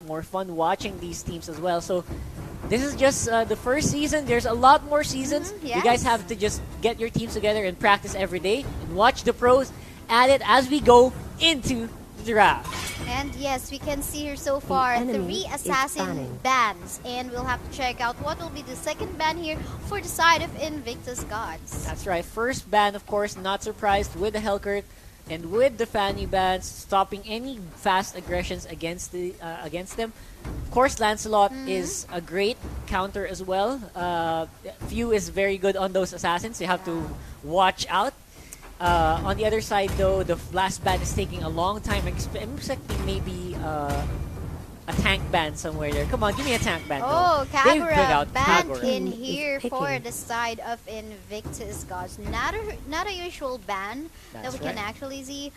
more fun watching these teams as well. So this is just the first season. There's a lot more seasons. Yes. You guys have to just get your teams together and practice every day and watch the pros at it as we go into the draft. And yes, we can see here so far enemy 3 is assassin banning. bans, and we'll have to check out what will be the second ban here for the side of Invictus Gods. That's right. First ban, of course, not surprised with the Hellcurt and with the Fanny bans, stopping any fast aggressions against them. Of course, Lancelot is a great counter as well. Few is very good on those assassins. You have to watch out. On the other side, though, the last ban is taking a long time. I'm expecting maybe a tank ban somewhere there. Come on, give me a tank ban. Oh, They've put Kagura out banned Kagura. in Team is here for picking. the side of Invictus Gods. Not a usual ban that That's we can right. actually see,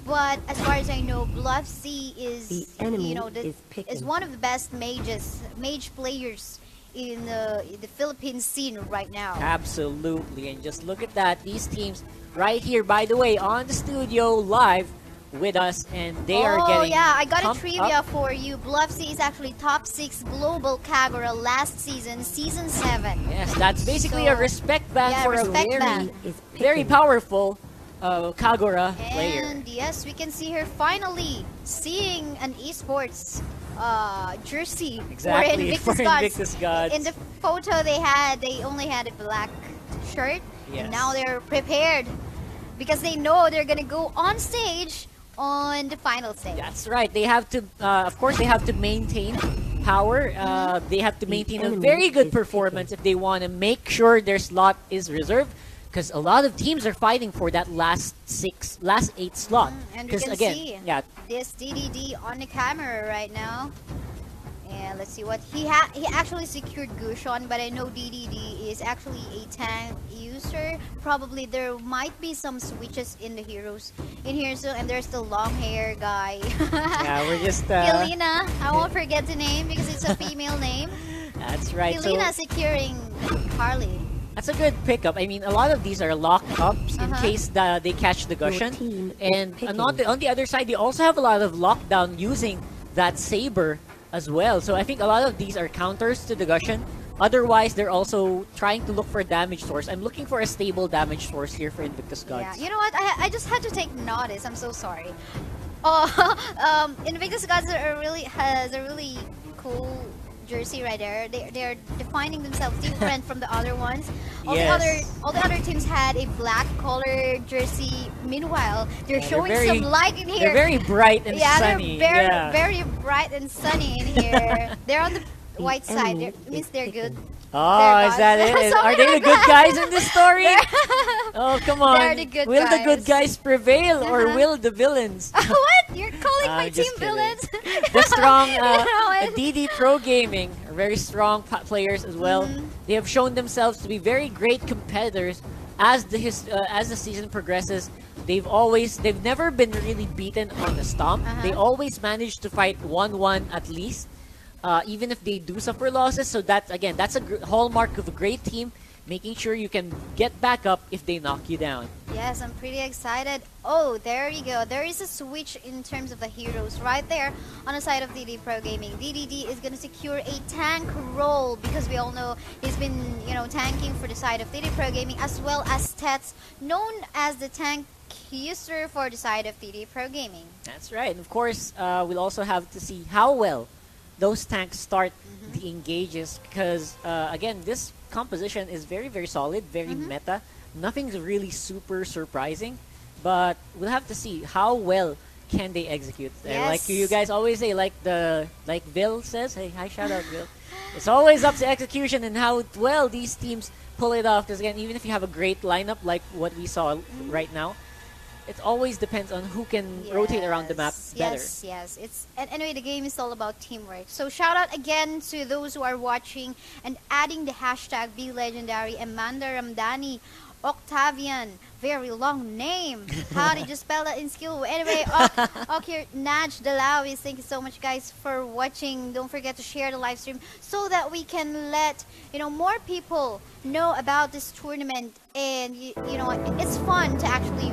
but as far as I know, Bluff C is The enemy is picking. is one of the best mage players in the Philippine scene right now. Absolutely, and just look at that. These teams right here, by the way, on the studio live with us, and they are Oh getting yeah, I got a pumped trivia up. for you. Bluff C is actually top 6 global Kagura last season, season 7. Yes, that's basically So, a respect ban yeah, for a respect very, ban. Is very picking. powerful Kagura player. And yes, we can see her finally seeing an esports jersey Exactly, for for Invictus Invictus Gods. In the photo they only had a black shirt, Yes. and now they're prepared because they know they're gonna go on stage on the final stage. That's right. They have to, of course, they have to maintain power. They have to maintain a enemy very good is performance if they want to make sure their slot is reserved. Because a lot of teams are fighting for that last 8 slot. And we can again, see yeah, this DDD on the camera right now. And let's see what he actually secured Gushon, but I know DDD is actually a tank user. Probably there might be some switches in the heroes in here, so and there's the long hair guy. yeah, we're just. Elena, I won't forget the name because it's a female name. That's right. So Elena securing Harley. that's a good pickup. I mean, a lot of these are locked ups in case they catch the Gushan. team is And picking. on the other side, they also have a lot of lockdown using that saber as well. So I think a lot of these are counters to the Gushan. Otherwise, they're also trying to look for damage source. I'm looking for a stable damage source here for Invictus Gods. Yeah, you know what? I just had to take notice. I'm so sorry. Oh, Invictus Gods has a really cool jersey right there. They're defining themselves different from the other ones. All Yes. the other teams had a black colored jersey. Meanwhile, they're Yeah, showing they're very- some light in here. They're very bright and yeah, sunny. they're very yeah. very bright and sunny in here. They're on the white side. enemy It means is they're picking. good. Oh, They're is that gods. it? Something Are they the like good that. guys in this story? They're- Oh, come on. They're the good will the good guys. guys prevail or Uh-huh. will the villains? What? You're calling my I'm team just kidding. villains? The strong No, DD Pro Gaming are very strong players as well. Mm-hmm. They have shown themselves to be very great competitors as the season progresses. They've never been really beaten on the stomp. They always manage to fight 1-1 at least, even if they do suffer losses. So that's a hallmark of a great team. Making sure you can get back up if they knock you down. Yes, I'm pretty excited. Oh, there you go. There is a switch in terms of the heroes right there on the side of DD Pro Gaming. DDD is going to secure a tank role because we all know he's been, tanking for the side of DD Pro Gaming, as well as Tets, known as the tank user for the side of DD Pro Gaming. That's right. And of course, we'll also have to see how well those tanks start the engages because, again, this composition is very, very solid, very meta. Nothing's really super surprising, but we'll have to see how well can they execute. Like you guys always say, like Bill says, hey, hi, shout out, Bill. It's always up to execution and how well these teams pull it off. Because again, even if you have a great lineup like what we saw right now, it always depends on who can rotate around the map better. Yes. And anyway, the game is all about teamwork. So shout out again to those who are watching and adding the hashtag #BeLegendary. Amanda Ramdani, Octavian, very long name. How did you spell that in skill? Anyway, here, Naj Dalawis, thank you so much, guys, for watching. Don't forget to share the live stream so that we can let more people know about this tournament. And it's fun to actually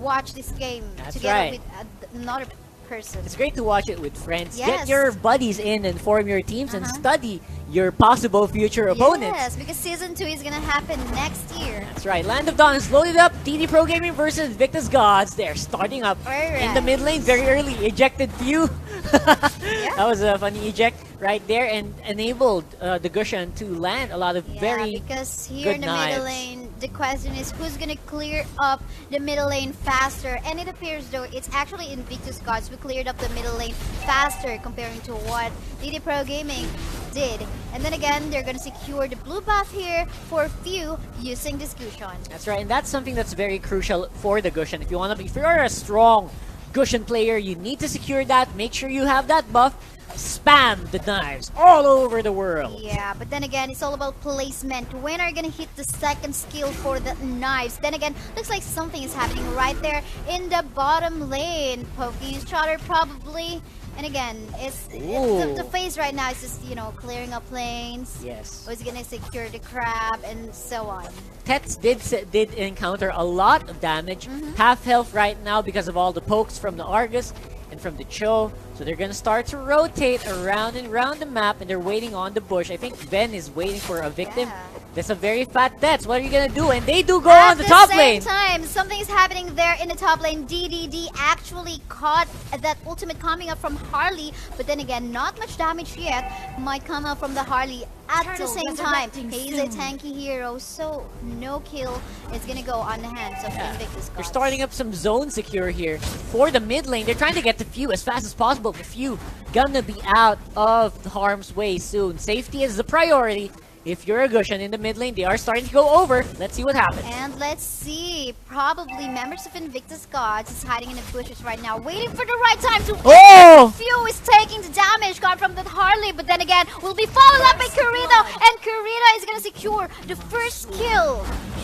watch this game That's together right. with another person. It's great to watch it with friends. Yes. Get your buddies in and form your teams and study your possible future opponents. Yes, because Season 2 is gonna happen next year. That's right. Land of Dawn is loaded up. DD Pro Gaming versus Invictus Gods. They're starting up in the mid lane very early. Ejected few. That was a funny eject right there and enabled the Gushan to land a lot of very because here good in the knives. middle lane, the question is who's gonna clear up the middle lane faster. And it appears though it's actually Invictus Gods who cleared up the middle lane faster comparing to what DD Pro Gaming did. And then again, they're gonna secure the blue buff here for few using this Gushan. That's right, and that's something that's very crucial for the Gushan. If you're a strong Gushan player, you need to secure that. Make sure you have that buff. Spam the knives all over the world. Yeah, but then again, it's all about placement. When are you gonna hit the second skill for the knives? Then again, looks like something is happening right there in the bottom lane. Poking each other probably. And again, it's the phase right now is just, you know, clearing up lanes. Yes. Who's gonna secure the crab and so on. Tets did encounter a lot of damage. Half health right now because of all the pokes from the Argus and from the Cho. So they're gonna start to rotate around and around the map and they're waiting on the bush. I think Ben is waiting for a victim. Yeah. That's a very fat Tets. What are you gonna do? And they do go on the top lane. At the same time, something is happening there in the top lane. DDD actually caught that ultimate coming up from Harley, but then again, not much damage yet. Might come out from the Harley at the same time. He's a tanky hero, so no kill is gonna go on the hands of Invictus Gods. They're starting up some zone secure here for the mid lane. They're trying to get the few as fast as possible. The few gonna be out of harm's way soon. Safety is the priority. If you're a Gushan in the mid lane, they are starting to go over. Let's see what happens. And let's see, probably members of Invictus Gods is hiding in the bushes right now, waiting for the right time to. Oh! Few is taking the damage got from the Harley, but then again, will be followed up by Kurita, and Kurita is gonna secure the first kill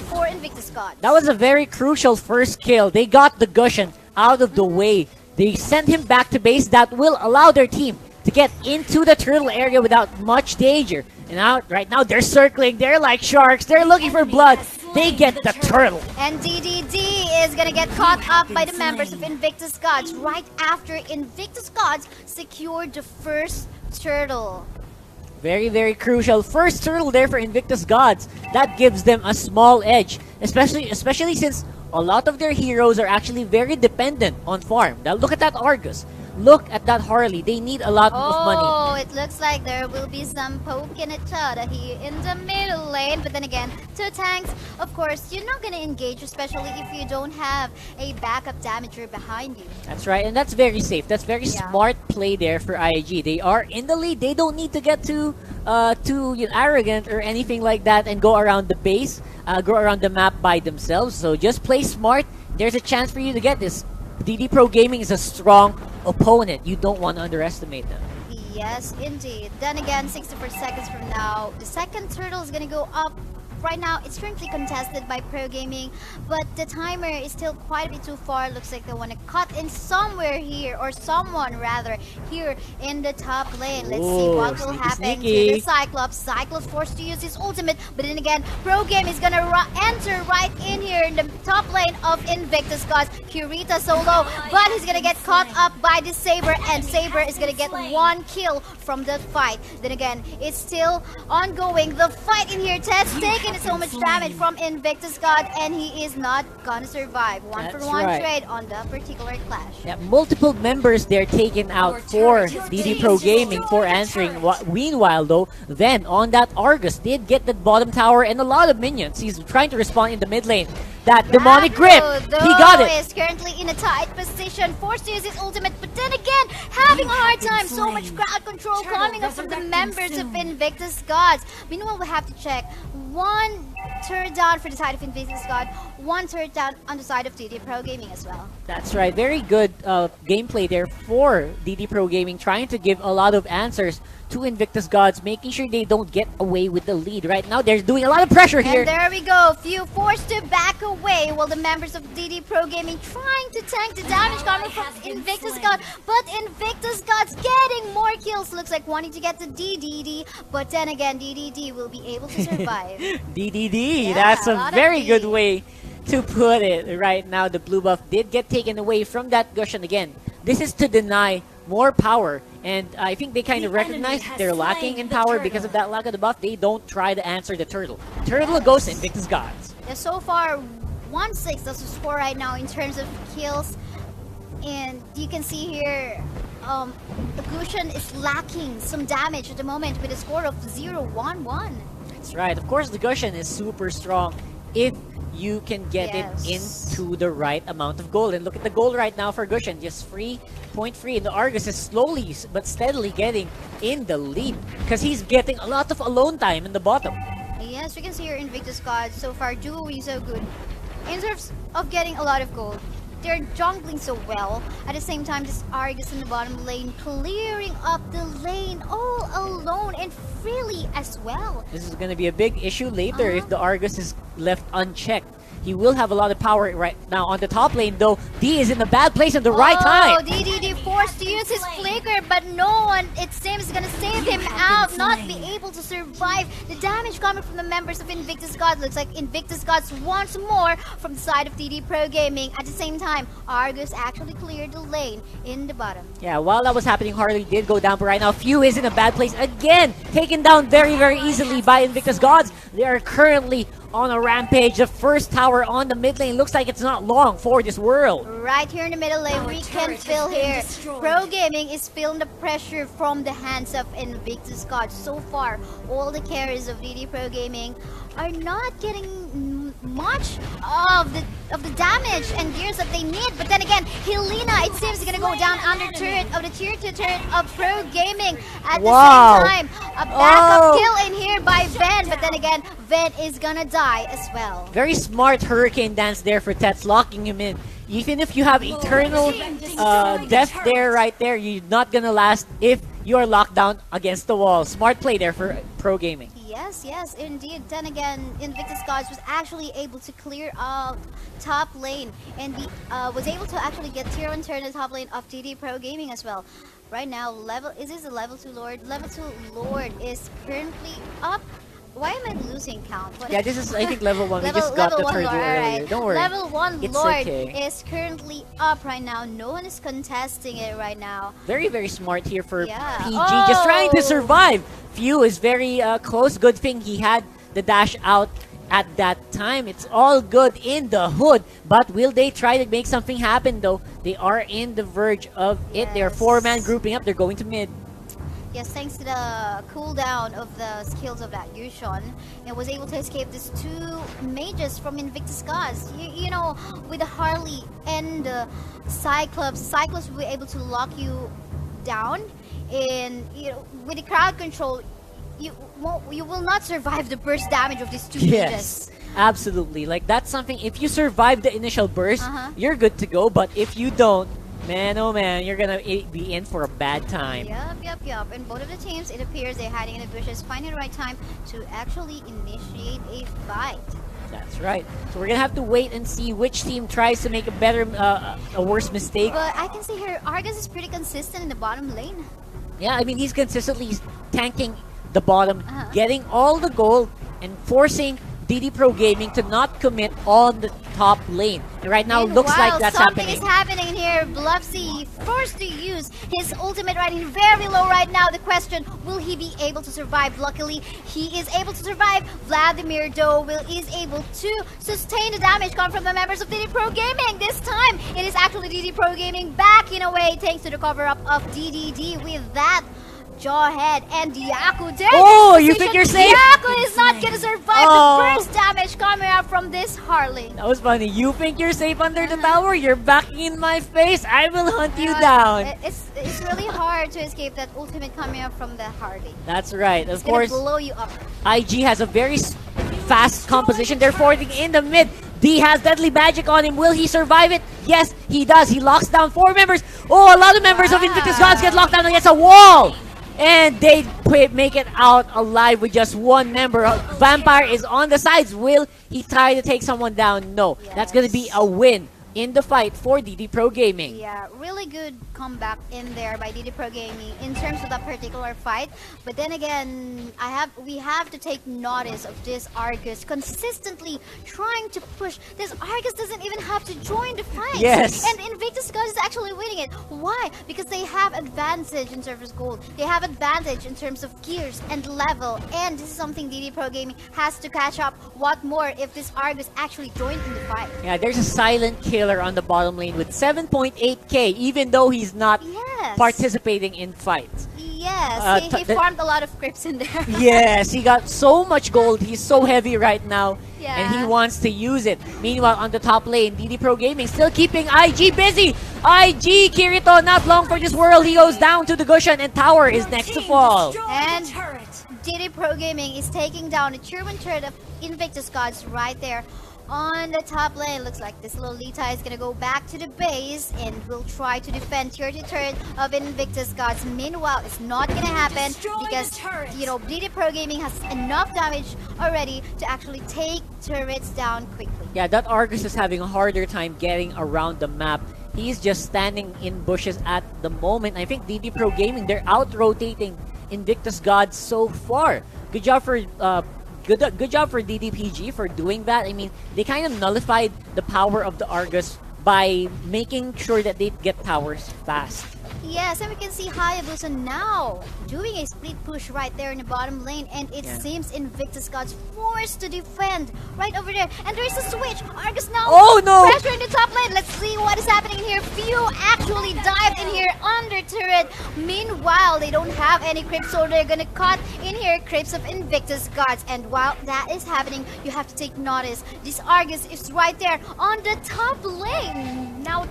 for Invictus Gods. That was a very crucial first kill. They got the Gushan out of the way. They sent him back to base. That will allow their team to get into the turtle area without much danger. And right now, they're circling. They're like sharks. They're looking for blood. They get the turtle. And DDD is gonna get caught up by the members of Invictus Gods right after Invictus Gods secured the first turtle. Very, very crucial. First turtle there for Invictus Gods. That gives them a small edge. Especially since a lot of their heroes are actually very dependent on farm. Now look at that Argus. Look at that Harley. They need a lot of money. Oh, it looks like there will be some poking each other here in the middle lane. But then again, two tanks, of course, you're not going to engage, especially if you don't have a backup damager behind you. That's right, and that's very safe. That's very smart play there for IAG. They are in the lead. They don't need to get too arrogant or anything like that and go around the base, go around the map by themselves. So just play smart. There's a chance for you to get this. DD Pro Gaming is a strong opponent. You don't want to underestimate them. Yes, indeed. Then again, 64 seconds from now, the second turtle is going to go up. Right now, it's currently contested by Pro Gaming, but the timer is still quite a bit too far. Looks like they want to cut in somewhere here, or someone rather, here in the top lane. Let's see what will happen to the Cyclops. Cyclops forced to use his ultimate, but then again, Pro Game is gonna enter right in here in the top lane of Invictus Gods. Kurita solo, but he's gonna get caught up by the Saber, and Saber is gonna get one kill from the fight. Then again, it's still ongoing. The fight in here, Ted's taking so much damage from Invictus God, and he is not gonna survive. One-for-one trade on that particular clash. Yeah, multiple members they're taken out for DD Pro Gaming for answering. Meanwhile, though, then on that Argus did get the bottom tower and a lot of minions. He's trying to respond in the mid lane. That demonic grip, he got it. Is currently in a tight position, forced to use his ultimate, but then again, having a hard time. So much crowd control coming up from the members of Invictus Gods. Meanwhile, we have to check. One turret down for the side of Invictus God, one turret down on the side of DD Pro Gaming as well. That's right. Very good gameplay there for DD Pro Gaming, trying to give a lot of answers to Invictus Gods, making sure they don't get away with the lead. Right now, they're doing a lot of pressure here. And there we go. Few forced to back away while the members of DD Pro Gaming trying to tank the damage coming from Invictus God. But Invictus God's getting more kills. Looks like wanting to get the DDD. But then again, DDD will be able to survive. DDD. Yeah, That's a very D. good way to put it. Right now, the blue buff did get taken away from that Gushan again This is to deny more power, and I think they kind of The recognize enemy has they're lacking slain in the power because of turtle. that lack of the buff. They don't try to answer the turtle. Turtle goes to Invictus Gods. Yeah, so far, 1-6, that's the score right now in terms of kills. And you can see here, Gushan is lacking some damage at the moment with a score of 0-1-1. That's right. Of course, the Gushan is super strong if you can get it Yes. into the right amount of gold. And look at the gold right now for Gushan, just point free. And the Argus is slowly but steadily getting in the lead because he's getting a lot of alone time in the bottom. Yes, we can see here Invictus Gods so far doing so good in terms of getting a lot of gold. They're jungling so well. At the same time, this Argus in the bottom lane clearing up the lane all alone and freely as well. This is going to be a big issue later if the Argus is left unchecked. He will have a lot of power right now on the top lane, though. D is in a bad place at the right time. DDD forced to use his flicker, but no one, it seems, is gonna save him out, not be able to survive the damage coming from the members of Invictus Gods. Looks like Invictus Gods once more from the side of DD Pro Gaming. At the same time, Argus actually cleared the lane in the bottom. Yeah, while that was happening, Harley did go down, but right now, Few is in a bad place again. Taken down very, very easily by Invictus Gods. They are currently on a rampage. The first tower on the mid lane looks like it's not long for this world. Right here in the middle lane, we can turret feel has been here. destroyed. Pro Gaming is feeling the pressure from the hands of Invictus Gods. So far, all the carries of DD Pro Gaming are not getting much of the damage and gears that they need. But then again, Helena, it seems, is gonna go down under turret of the tier 2 turret of Pro Gaming. At the Wow. same time, a backup kill in here by Ven. But then again, Ven is gonna die as well. Very smart hurricane dance there for Tets, locking him in. Even if you have eternal death there, right there, you're not gonna last if you are locked down against the wall. Smart play there for Pro Gaming. Yes, indeed. Then again, Invictus Gods was actually able to clear out top lane and was able to actually get tier 1 turn in top lane of DD Pro Gaming as well. Right now, is this a level 2 Lord? Level 2 Lord is currently up. Why am I losing count? What Yeah, this is, I think, level 1. We just got the level 1 turtle Lord, earlier. alright. Don't worry. Level 1 It's Lord okay. is currently up right now. No one is contesting it right now. Very, very smart here for Yeah. PG. Just trying to Oh. survive. Few is very close. Good thing he had the dash out at that time. It's all good in the hood. But will they try to make something happen, though? They are in the verge of it. They are Yes. 4-man grouping up. They're going to mid. Yes, thanks to the cooldown of the skills of that Yushon, it was able to escape these two mages from Invictus Gods. You know, with the Harley and the Cyclops will be able to lock you down, and with the crowd control, you will not survive the burst damage of these two mages. Yes, absolutely. Like, that's something, if you survive the initial burst, you're good to go. But if you don't, man, oh man, you're gonna be in for a bad time. Yup. And both of the teams, it appears they're hiding in the bushes, finding the right time to actually initiate a fight. That's right. So we're gonna have to wait and see which team tries to make a better, a worse mistake. But I can see here, Argus is pretty consistent in the bottom lane. Yeah, I mean, he's consistently tanking the bottom, getting all the gold, and forcing DD Pro Gaming to not commit on the top lane. And right now, looks like that's something happening. is happening here. Bluffsy forced to use his ultimate right here, very low right now. The question, will he be able to survive? Luckily, he is able to survive. Vladimir, though, is able to sustain the damage come from the members of DD Pro Gaming. This time, it is actually DD Pro Gaming back in a way, thanks to the cover-up of DDD with that Jawhead and Diaku there. Oh, you think you're safe? Diaku is not gonna survive Oh. the burst damage coming out from this Harley. That was funny. You think you're safe under the tower? You're backing in my face. I will hunt you down. It's really hard to escape that ultimate coming up from the Harley. That's right. Of It's gonna course, blow you up. IG has a very fast composition. They're forwarding in the mid. D has deadly magic on him. Will he survive it? Yes, he does. He locks down 4 members. Oh, a lot of members of Invictus Gods get locked down against a wall. And they make it out alive with just 1 member. Vampire is on the sides. Will he try to take someone down? No. That's going to be a win in the fight for DD Pro Gaming. Yeah, really good comeback in there by DD Pro Gaming in terms of that particular fight. But then again, we have to take notice of this Argus consistently trying to push. This Argus doesn't even have to join the fight. Yes. And Invictus GODZ is actually winning it. Why? Because they have advantage in terms of gold. They have advantage in terms of gears and level. And this is something DD Pro Gaming has to catch up. What more if this Argus actually joined in the fight? Yeah, there's a silent killer on the bottom lane with 7.8k, even though he's not Yes. participating in fights. Yes, he farmed a lot of creeps in there. Yes, he got so much gold. He's so heavy right now, Yeah. and he wants to use it. Meanwhile, on the top lane, DD Pro Gaming still keeping IG busy. IG Kirito, not long for this world. He goes down to the cushion, and tower is next to fall. And DD Pro Gaming is taking down a tier 1 turret of Invictus GODZ right there on the top lane. Looks like this Lolita is gonna go back to the base and will try to defend tier 2 turret of Invictus GODZ. Meanwhile, it's not gonna happen because DD Pro Gaming has enough damage already to actually take turrets down quickly. Yeah, that Argus is having a harder time getting around the map. He's just standing in bushes at the moment. I think DD Pro Gaming, they're out-rotating Invictus GODZ so far. Good job for good job for DDPG for doing that. I mean, they kind of nullified the power of the Argus by making sure that they get towers fast. Yes, and we can see Hayabusa now doing a split push right there in the bottom lane, and it seems Invictus GODZ forced to defend right over there. And there's a switch. Argus now pressure in the top lane. Let's see what is happening here. Few actually dived in here under turret. Meanwhile, they don't have any creeps, so they're gonna cut in here creeps of Invictus GODZ. And while that is happening, you have to take notice. This Argus is right there on the top lane. Now,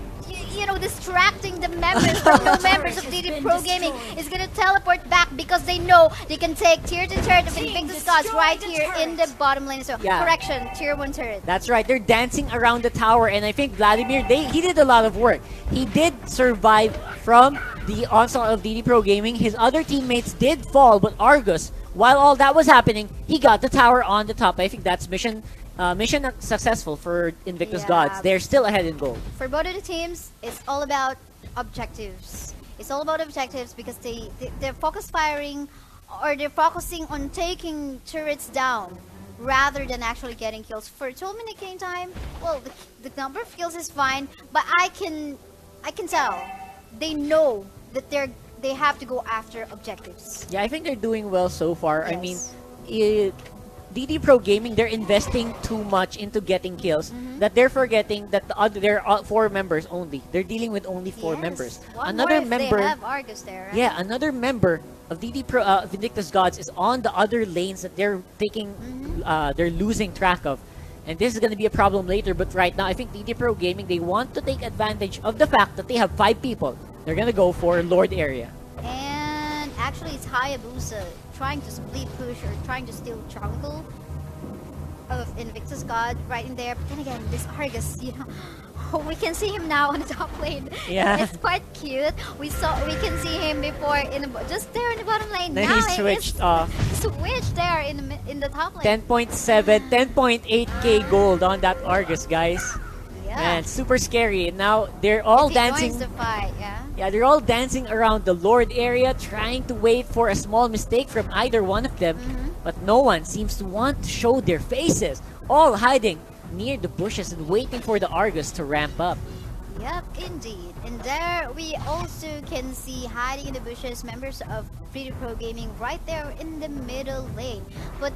distracting the members, the new members of DD Pro Gaming is gonna teleport back because they know they can take tier 2 turret of Invictus GODZ right here in the bottom lane. So, correction, tier 1 turret. That's right, they're dancing around the tower, and I think Vladimir, he did a lot of work. He did survive from the onslaught of DD Pro Gaming. His other teammates did fall, but Argus, while all that was happening, he got the tower on the top. I think that's mission successful for Invictus GODZ. They're still ahead in gold. For both of the teams, it's all about objectives. It's all about objectives because they're focus firing, or they're focusing on taking turrets down rather than actually getting kills. For 12-minute game time, well, the number of kills is fine, but I can tell they know that they have to go after objectives. Yeah, I think they're doing well so far. Yes. I mean, DD Pro Gaming, they're investing too much into getting kills that they're forgetting that there are 4 members only. They're dealing with only 4 members. Another member, they have Argus there, right? Yeah, another member of DD Pro Invictus GODZ is on the other lanes that they're taking they're losing track of. And this is going to be a problem later, but right now I think DD Pro Gaming, they want to take advantage of the fact that they have 5 people. They're going to go for Lord area. And actually it's Hayabusa trying to split push or trying to steal jungle of Invictus GODZ right in there. But then again, this Argus, we can see him now on the top lane. Yeah, it's quite cute. We can see him before just there in the bottom lane. Then now he switched off. Switched there in the top lane. 10.7, 10.8k gold on that Argus, guys. Yeah. Man, super scary. Now they're all dancing. Joins the fight, Yeah, they're all dancing around the Lord area, trying to wait for a small mistake from either one of them. But no one seems to want to show their faces, all hiding near the bushes and waiting for the Argus to ramp up. Yep, indeed. And there we also can see hiding in the bushes members of DD Pro Gaming right there in the middle lane. But,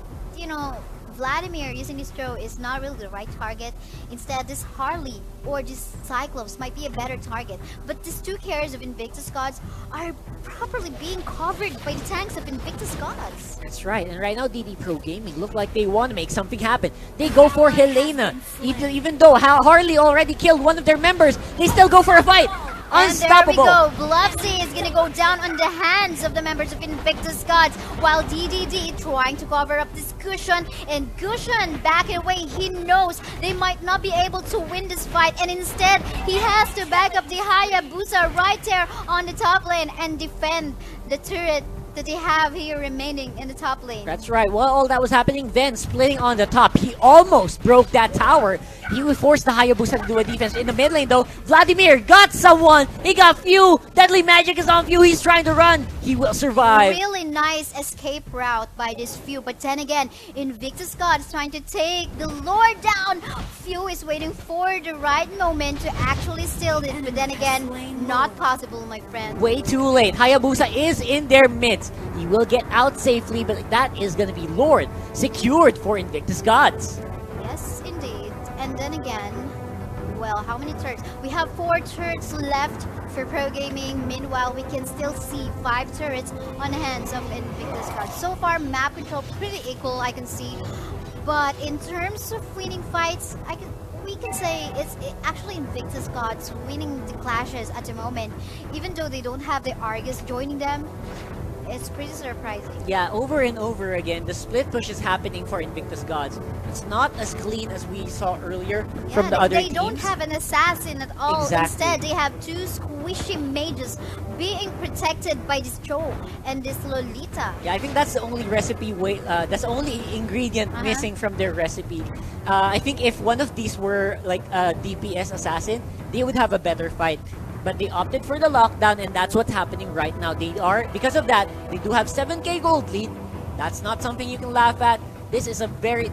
Vladimir using this throw is not really the right target. Instead, this Harley or this Cyclops might be a better target. But these 2 carriers of Invictus GODZ are properly being covered by the tanks of Invictus GODZ. That's right. And right now, DD Pro Gaming look like they want to make something happen. They go for Helena. Even though Harley already killed one of their members, they still go for a fight. Unstoppable. And there we go. Blubsy is gonna go down on the hands of the members of Invictus GODZ, while DDD trying to cover up this Cushion, and Cushion backing away. He knows they might not be able to win this fight, and instead he has to back up the Hayabusa right there on the top lane and defend the turret that they have here remaining in the top lane. That's right. While all that was happening, Ven splitting on the top. He almost broke that tower. He would force the Hayabusa to do a defense. In the mid lane, though, Vladimir got someone. He got Few. Deadly Magic is on Few. He's trying to run. He will survive. Really nice escape route by this Few. But then again, Invictus God is trying to take the Lord down. Few is waiting for the right moment to actually steal it. But then again, not possible, my friend. Way too late. Hayabusa is in their midst. He will get out safely, but that is going to be Lord secured for Invictus Gods. Yes, indeed. And then again, well, how many turrets? We have 4 turrets left for Pro Gaming. Meanwhile, we can still see 5 turrets on the hands of Invictus Gods. So far, map control pretty equal, I can see. But in terms of winning fights, we can say it's actually Invictus Gods winning the clashes at the moment. Even though they don't have the Argus joining them, it's pretty surprising. Yeah, over and over again, the split push is happening for Invictus Gods. It's not as clean as we saw earlier from the other they teams. don't have an assassin at all. Exactly. Instead, they have 2 squishy mages being protected by this Joe and this Lolita. Yeah, I think that's the only recipe that's the only ingredient missing from their recipe. I think if one of these were like a DPS assassin, they would have a better fight. But they opted for the lockdown, and that's what's happening right now. Because of that, they do have 7k gold lead. That's not something you can laugh at. This is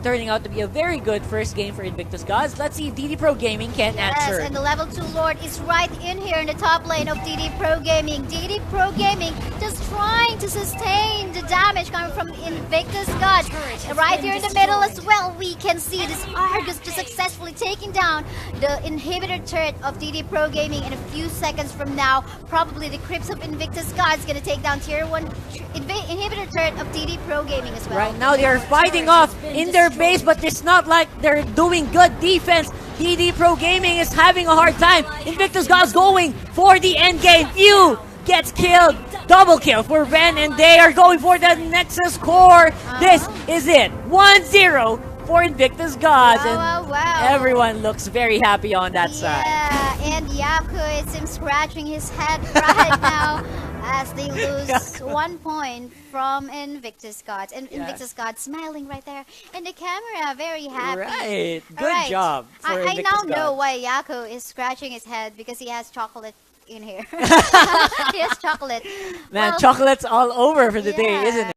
turning out to be a very good first game for Invictus Gods. Let's see if DD Pro Gaming can answer. Yes, and the level 2 Lord is right in here in the top lane of DD Pro Gaming. DD Pro Gaming just trying to sustain the damage coming from Invictus Gods. Right here in the middle as well, we can see this Argus just successfully taking down the inhibitor turret of DD Pro Gaming. In a few seconds from now, probably the Crypts of Invictus Gods gonna take down tier 1 inhibitor turret of DD Pro Gaming as well. Right now, they are fighting off in their base, but it's not like they're doing good defense. DD Pro Gaming is having a hard time. Invictus Gods going for the end game. Few gets killed. Double kill for Ven, and they are going for the Nexus core. This is it. 1-0 for Invictus Gods. Wow. Everyone looks very happy on that side. Yeah, and Yaku, it seems scratching his head right now as they lose 1 point from Invictus Gods. And Invictus Gods smiling right there in the camera, very happy. Right. Good job for I Invictus now know Gods. why Yaku is scratching his head, because he has chocolate in here. He has chocolate. Man, Well, chocolate's all over for the day, yeah. isn't it?